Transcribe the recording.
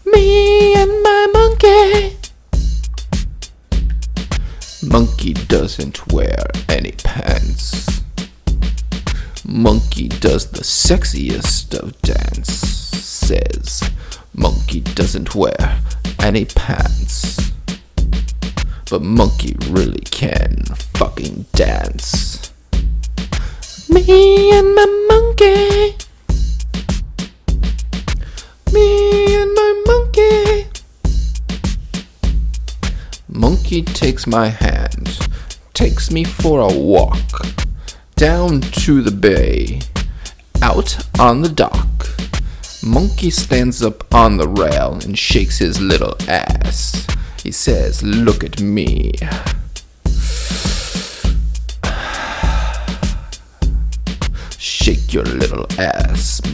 Me and my monkey. Monkey doesn't wear any pants. Monkey does the sexiest of dances. Monkey doesn't wear any pants. But monkey really can fucking dance. Me and my monkey. Me and my monkey. Monkey takes my hand, takes me for a walk, down to the bay, out on the dock. Monkey stands up on the rail and shakes his little ass. He says, "Look at me." Shake your little ass.